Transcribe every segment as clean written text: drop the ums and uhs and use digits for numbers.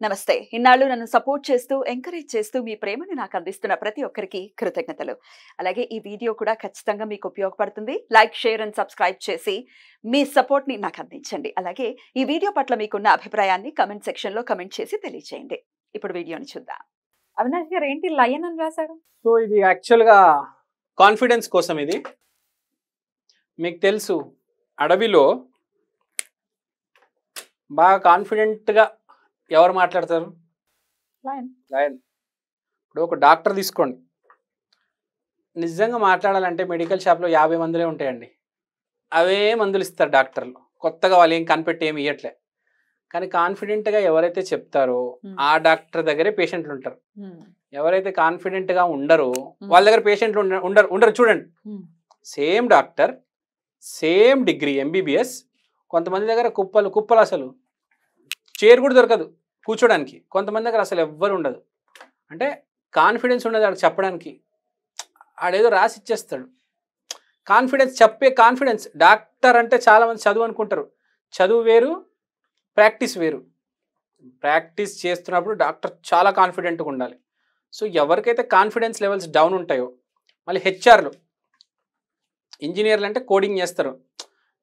నమస్తే. ఇన్నాళ్ళు నన్ను సపోర్ట్ చేస్తూ, ఎంకరేజ్ చేస్తూ మీ ప్రేమని నాకు అందిస్తున్న ప్రతి ఒక్కరికి కృతజ్ఞతలు. అలాగే ఈ వీడియో కూడా ఖచ్చితంగా మీకు ఉపయోగపడుతుంది. లైక్, షేర్ అండ్ సబ్స్క్రైబ్ చేసి మీ సపోర్ట్‌ని నాకు అందించండి. అలాగే ఈ వీడియో పట్ల మీకున్న అభిప్రాయాన్ని కామెంట్ సెక్షన్‌లో కామెంట్ చేసి తెలియజేయండి. ఇప్పుడు వీడియోని చూద్దాం. అవినాష్ గారు ఏంటి లయన్ అని రాశారు? సో ఇది యాక్చువల్గా కాన్ఫిడెన్స్ కోసం. ఇది మీకు తెలుసు, అడవిలో బాగా కాన్ఫిడెంట్గా ఎవరు మాట్లాడతారు? లయన్. లయన్. ఇప్పుడు ఒక డాక్టర్ తీసుకోండి, నిజంగా మాట్లాడాలంటే మెడికల్ షాప్లో 50 మందులే ఉంటాయండి. అవే మందులు ఇస్తారు డాక్టర్లు, కొత్తగా వాళ్ళు ఏం కనిపెట్టి ఏమి ఇవ్వట్లే. కానీ కాన్ఫిడెంట్గా ఎవరైతే చెప్తారో ఆ డాక్టర్ దగ్గరే పేషెంట్లు ఉంటారు. ఎవరైతే కాన్ఫిడెంట్గా ఉండరో వాళ్ళ దగ్గర పేషెంట్లు ఉండరు. చూడండి, same doctor, same degree MBBS, కొంతమంది దగ్గర కుప్పలు అసలు చైర్ కూడా దొరకదు కూర్చోడానికి. కొంతమంది దగ్గర అసలు ఎవ్వరు ఉండదు. అంటే కాన్ఫిడెన్స్ ఉండదు ఆడికి చెప్పడానికి. ఆడేదో రాసి ఇచ్చేస్తాడు. కాన్ఫిడెన్స్ చెప్పే కాన్ఫిడెన్స్. డాక్టర్ అంటే చాలామంది చదువు అనుకుంటారు. చదువు వేరు, ప్రాక్టీస్ వేరు. ప్రాక్టీస్ చేస్తున్నప్పుడు డాక్టర్ చాలా కాన్ఫిడెంట్గా ఉండాలి. సో ఎవరికైతే కాన్ఫిడెన్స్ లెవెల్స్ డౌన్ ఉంటాయో, మళ్ళీ హెచ్ఆర్లు, ఇంజనీర్లు అంటే కోడింగ్ చేస్తారు,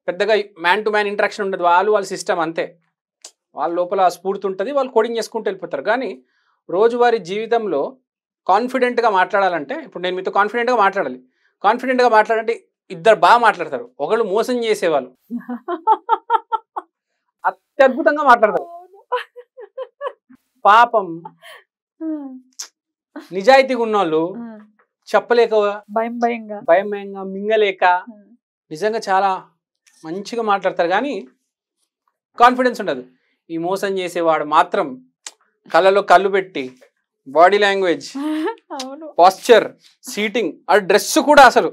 పెద్దగా మ్యాన్ టు మ్యాన్ ఇంటరాక్షన్ ఉండదు. వాళ్ళ సిస్టమ్ అంతే, వాళ్ళ లోపల స్ఫూర్తి ఉంటుంది, వాళ్ళు కోడింగ్ చేసుకుంటూ వెళ్ళిపోతారు. కానీ రోజువారీ జీవితంలో కాన్ఫిడెంట్గా మాట్లాడాలంటే, ఇప్పుడు నేను మీతో కాన్ఫిడెంట్గా మాట్లాడాలి. కాన్ఫిడెంట్గా మాట్లాడాలంటే ఇద్దరు బాగా మాట్లాడతారు. ఒకళ్ళు మోసం చేసేవాళ్ళు అత్యద్భుతంగా మాట్లాడతారు. పాపం నిజాయితీగా ఉన్నోళ్ళు చెప్పలేక, భయంగా మింగలేక నిజంగా చాలా మంచిగా మాట్లాడతారు. కానీ కాన్ఫిడెన్స్ ఉండదు. ఈ మోసం చేసేవాడు మాత్రం కళ్ళలో కళ్ళు పెట్టి, బాడీ లాంగ్వేజ్, పాస్చర్, సీటింగ్, ఆ డ్రెస్ కూడా అసలు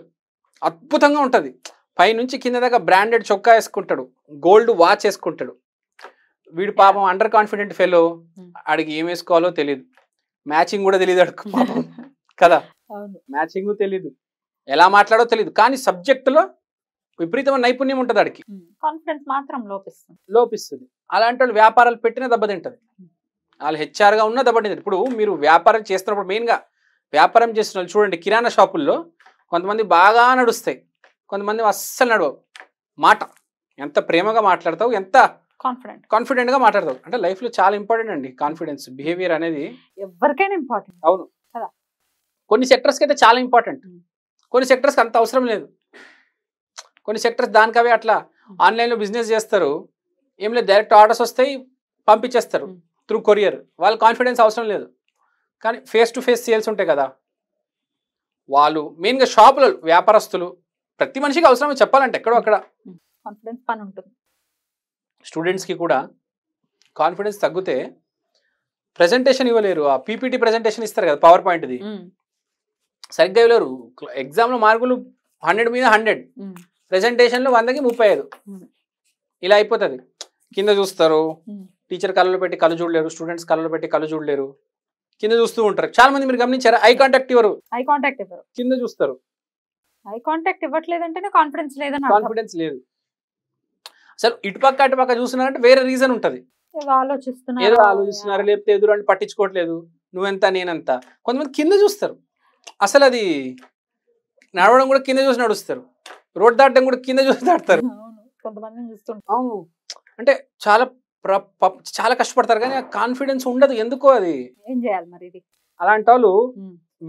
అద్భుతంగా ఉంటుంది. పైనుంచి కింద దాకా బ్రాండెడ్ చొక్కా వేసుకుంటాడు, గోల్డ్ వాచ్ వేసుకుంటాడు. వీడు పాపం అండర్ కాన్ఫిడెంట్ ఫెలో, ఆడికి ఏం వేసుకోవాలో తెలియదు, మ్యాచింగ్ కూడా తెలియదు అడుగు పాపం కదా. మ్యాచింగ్ తెలీదు, ఎలా మాట్లాడో తెలియదు. కానీ సబ్జెక్టులో విపరీతమైన నైపుణ్యం ఉంటుంది ఆడికి. కాన్ఫిడెన్స్ మాత్రం లోపిస్తుంది. అలాంటి వాళ్ళు వ్యాపారాలు పెట్టినా దెబ్బతింటది. వాళ్ళు హెచ్ఆర్గా ఉన్నా దెబ్బతింటది. ఇప్పుడు మీరు వ్యాపారం చేస్తున్నప్పుడు మెయిన్గా వ్యాపారం చేస్తున్న వాళ్ళు చూడండి, కిరాణా షాపుల్లో కొంతమంది బాగా నడుస్తాయి, కొంతమంది అస్సలు నడవవు. మాట ఎంత ప్రేమగా మాట్లాడతావు, ఎంత కాన్ఫిడెంట్గా మాట్లాడతావు. అంటే లైఫ్లో చాలా ఇంపార్టెంట్ అండి కాన్ఫిడెన్స్. బిహేవియర్ అనేది ఎవరికైనా ఇంపార్టెంట్. అవును, కొన్ని సెక్టర్స్కి అయితే చాలా ఇంపార్టెంట్, కొన్ని సెక్టర్స్కి అంత అవసరం లేదు. కొన్ని సెక్టర్స్ దానికవే అట్లా ఆన్లైన్లో బిజినెస్ చేస్తారు, ఏం లేదు, డైరెక్ట్ ఆర్డర్స్ వస్తాయి, పంపించేస్తారు త్రూ కొరియర్. వాళ్ళ కాన్ఫిడెన్స్ అవసరం లేదు. కానీ ఫేస్ టు ఫేస్ సేల్స్ ఉంటాయి కదా, వాళ్ళు మెయిన్గా షాపులు, వ్యాపారస్తులు, ప్రతి మనిషికి అవసరమే చెప్పాలంటే ఎక్కడో అక్కడ కాన్ఫిడెన్స్ పని ఉంటుంది. స్టూడెంట్స్కి కూడా కాన్ఫిడెన్స్ తగ్గితే ప్రెజెంటేషన్ ఇవ్వలేరు. ఆ పీపీటీ ప్రెజెంటేషన్ ఇస్తారు కదా, పవర్ పాయింట్ది, సరిగ్గా ఇవ్వలేరు. ఎగ్జామ్లో మార్కులు 100 మీద 100, ప్రెజెంటేషన్లో 100కి 35 ఇలా అయిపోతుంది. కింద చూస్తారు, టీచర్ కళ్ళలో పెట్టి కళ్ళు చూడలేరు, స్టూడెంట్స్ కళ్ళలో పెట్టి కళ్ళు చూడలేరు, కింద చూస్తూ ఉంటారు. చాలా మంది మీరు గమనించారా, ఐ కాంటాక్ట్ ఇవ్వరు, కింద చూస్తారు. ఐ కాంటాక్ట్ ఇవ్వట్లేదంటేనే కాన్ఫిడెన్స్ లేదు. అసలు ఇటుపక్క చూస్తున్నారంటే వేరే రీజన్ ఉంటుంది, ఏదో ఆలోచిస్తున్నారు, లేకపోతే ఎదురు పట్టించుకోవట్లేదు, నువ్వెంత నేనంత. కొంతమంది కింద చూస్తారు, అసలు అది నడవడం కూడా కింద చూసి నడుస్తారు, రోడ్ దాటడం కూడా కింద చూసి దాటుతారు. అవును, అంటే చాలా కష్టపడతారు, కానీ ఆ కాన్ఫిడెన్స్ ఉండదు. ఎందుకో అది ఏం చేయాలి మరి? ఇది అలాంటి వాళ్ళు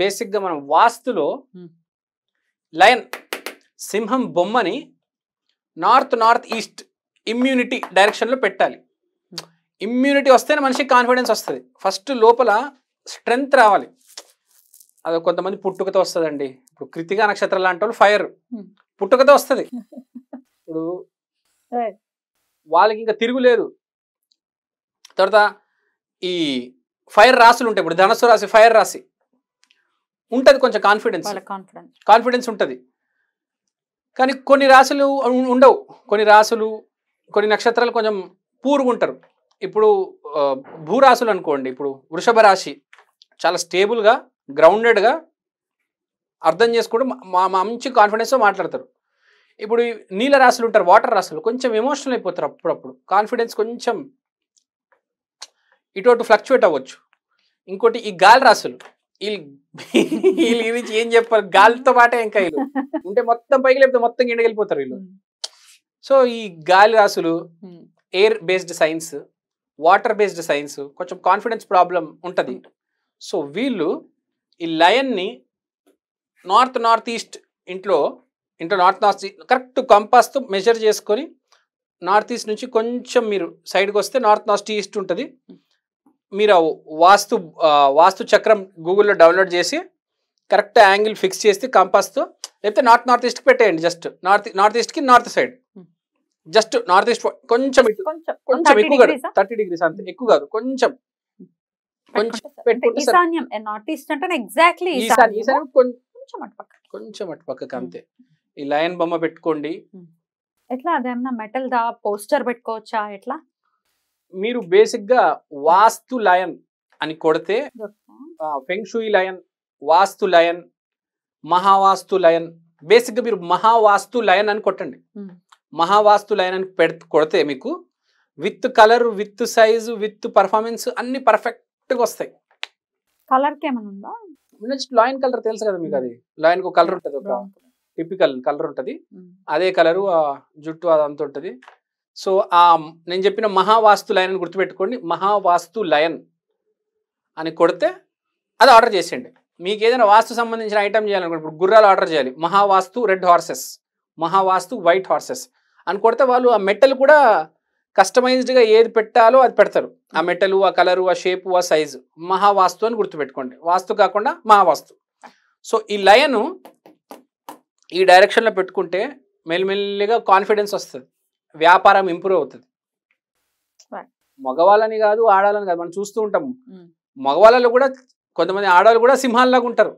బేసిక్ గా మనం వాస్తులో లయన్, సింహం బొమ్మని నార్త్ ఈస్ట్ ఇమ్యూనిటీ డైరెక్షన్ లో పెట్టాలి. ఇమ్యూనిటీ వస్తేనే మనిషికి కాన్ఫిడెన్స్ వస్తుంది. ఫస్ట్ లోపల స్ట్రెంగ్త్ రావాలి. అది కొంతమంది పుట్టుకతో వస్తుందండి. ఇప్పుడు కృతికా నక్షత్రం లాంటి వాళ్ళు ఫైర్ పుట్టుకతో వస్తుంది. ఇప్పుడు వాళ్ళకి ఇంకా తిరుగులేదు. తర్వాత ఈ ఫైర్ రాసులు ఉంటాయి. ఇప్పుడు ధనస్సు రాశి, ఫైర్ రాశి ఉంటుంది, కొంచెం కాన్ఫిడెన్స్ ఉంటుంది. కానీ కొన్ని రాశులు ఉండవు, కొన్ని నక్షత్రాలు కొంచెం పూర్గా ఉంటారు. ఇప్పుడు భూరాశులు అనుకోండి, ఇప్పుడు వృషభ రాశి చాలా స్టేబుల్గా, గ్రౌండెడ్గా అర్థం చేసుకోవడం, మంచి కాన్ఫిడెన్స్తో మాట్లాడతారు. ఇప్పుడు నీల రాశులు ఉంటారు, వాటర్ రాశులు కొంచెం ఎమోషనల్ అయిపోతారు అప్పుడప్పుడు. కాన్ఫిడెన్స్ కొంచెం ఇటు అటు ఫ్లక్చువేట్ అవ్వచ్చు. ఇంకోటి ఈ గాలి రాసులు, వీళ్ళు గురించి ఏం చెప్పాలి, గాలితో పాటే ఇంకా వీళ్ళు ఉంటే మొత్తం పైకి లేకపోతే మొత్తం కిందకెళ్ళిపోతారు వీళ్ళు. సో ఈ గాలి రాసులు, air based science, water based science, కొంచెం కాన్ఫిడెన్స్ ప్రాబ్లం ఉంటుంది. సో వీళ్ళు ఈ లయన్ని నార్త్ ఈస్ట్ ఇంట్లో నార్త్ కరెక్ట్ కంపాస్తో మెజర్ చేసుకొని నార్త్ ఈస్ట్ నుంచి కొంచెం మీరు సైడ్కి వస్తే నార్త్ ఈస్ట్ ఉంటుంది. మీరు వాస్తు చక్రం గూగుల్లో డౌన్లోడ్ చేసి కరెక్ట్ యాంగిల్ ఫిక్స్ చేస్తే కంపాస్తో, లేకపోతే నార్త్ ఈస్ట్కి పెట్టేయండి. జస్ట్ నార్త్ ఈస్ట్కి north side, just north east కొంచెం ఎక్కువ కాదు, 30 degrees అంతే, ఎక్కువ కాదు, కొంచెం కొంచెం అటు పక్కకి అంతే. ఈ లయన్ బొమ్మ పెట్టుకోండి. ఎట్లా అదేమన్నా మెటల్ దా పోస్టర్ పెట్టుకోవచ్చా? ఎట్లా మీరు బేసిక్ గా వాస్తు లయన్ అని కొడితే ఫెంగ్ షూయి లయన్, వాస్తు లయన్, మహావాస్తు లయన్, బేసిక్ గా మీరు మహావాస్తు లయన్ అని కొట్టండి. మహావాస్తు లయన్ అని కొడితే మీకు with colour, with size, with performance అన్ని పర్ఫెక్ట్ గా వస్తాయి. కలర్ కి ఏమైనా ఉందా? లయన్ కలర్ తెలుసు కదా మీకు, అది లయన్ కు కలర్ ఉంటుంది, ఒక టిపికల్ కలర్ ఉంటుంది, అదే కలరు జుట్టు అదంతా ఉంటుంది. సో నేను చెప్పిన మహావాస్తు లయన్ అని గుర్తుపెట్టుకోండి. మహావాస్తు లయన్ అని కొడితే అది ఆర్డర్ చేసేయండి. మీకు ఏదైనా వాస్తు సంబంధించిన ఐటమ్ చేయాలనుకోండి, ఇప్పుడు గుర్రాలు ఆర్డర్ చేయాలి, Mahavastu red horses, Mahavastu white horses అని కొడితే వాళ్ళు ఆ మెటల్ కూడా కస్టమైజ్డ్గా ఏది పెట్టాలో అది పెడతారు. ఆ మెటలు, ఆ కలరు, ఆ షేపు, ఆ సైజు, మహావాస్తు అని గుర్తుపెట్టుకోండి. వాస్తు కాకుండా మహావాస్తు. సో ఈ లయను ఈ డైరెక్షన్లో పెట్టుకుంటే మెల్లిమెల్లిగా కాన్ఫిడెన్స్ వస్తుంది, వ్యాపారం ఇంప్రూవ్ అవుతుంది. మగవాళ్ళని కాదు, ఆడవాళ్ళని కాదు, మనం చూస్తూ ఉంటాము. మగవాళ్ళలో కూడా కొంతమంది ఆడవాళ్ళు కూడా సింహాల్లాగా ఉంటారు.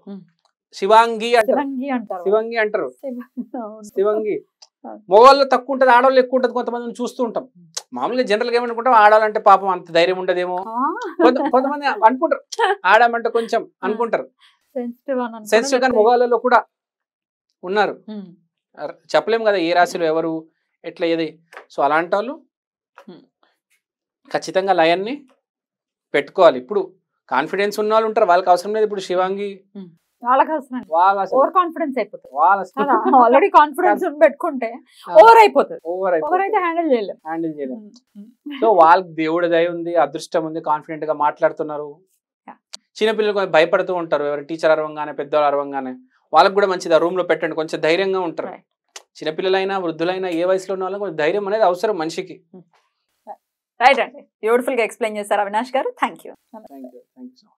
శివాంగి అంటారు, శివంగి. మగవాళ్ళు తక్కువ ఉంటుంది, ఆడవాళ్ళు ఎక్కువ ఉంటుంది. కొంతమందిని చూస్తూ ఉంటాం. మామూలుగా జనరల్గా ఏమనుకుంటాం, ఆడాలంటే పాపం అంత ధైర్యం ఉండదేమో, కొంతమంది అనుకుంటారు. ఆడామంటే కొంచెం అనుకుంటారు సెన్సిటివ్, కానీ మగవాళ్ళలో కూడా ఉన్నారు. చెప్పలేము కదా ఏ రాశిలో ఎవరు ఎట్లా ఏది. సో అలాంటి వాళ్ళు ఖచ్చితంగా లయన్ని పెట్టుకోవాలి. ఇప్పుడు కాన్ఫిడెన్స్ ఉన్న వాళ్ళు ఉంటారు, వాళ్ళకి అవసరం లేదు. ఇప్పుడు శివాంగి ఓవర్ కాన్ఫిడెన్స్ అయిపోతుంది. ఆల్రెడీ కాన్ఫిడెన్స్ పెట్టుకుంటే ఓవర్ అయిపోతుంది. ఓవర్ అయితే హ్యాండిల్ చేయలేము. సో వాళ్ళకి దేవుడి దయ ఉంది, అదృష్టం ఉంది, కాన్ఫిడెంట్ గా మాట్లాడుతున్నారు. చిన్నపిల్లలు కొంచెం భయపడుతూ ఉంటారు, ఎవరు టీచర్ అరవంగానే, పెద్దవాళ్ళు అరవంగానే. వాళ్ళకి కూడా మంచిది, ఆ రూమ్ లో పెట్టండి, కొంచెం ధైర్యంగా ఉంటారు. చిన్నపిల్లలైనా వృద్ధులైనా ఏ వయసులో ఉన్న వాళ్ళకి కొంచెం ధైర్యం అనేది అవసరం మనిషికి. రైట్ అండి, బ్యూటిఫుల్ గా ఎక్స్ప్లెయిన్ చేశారు అవినాష్ గారు. Thank you.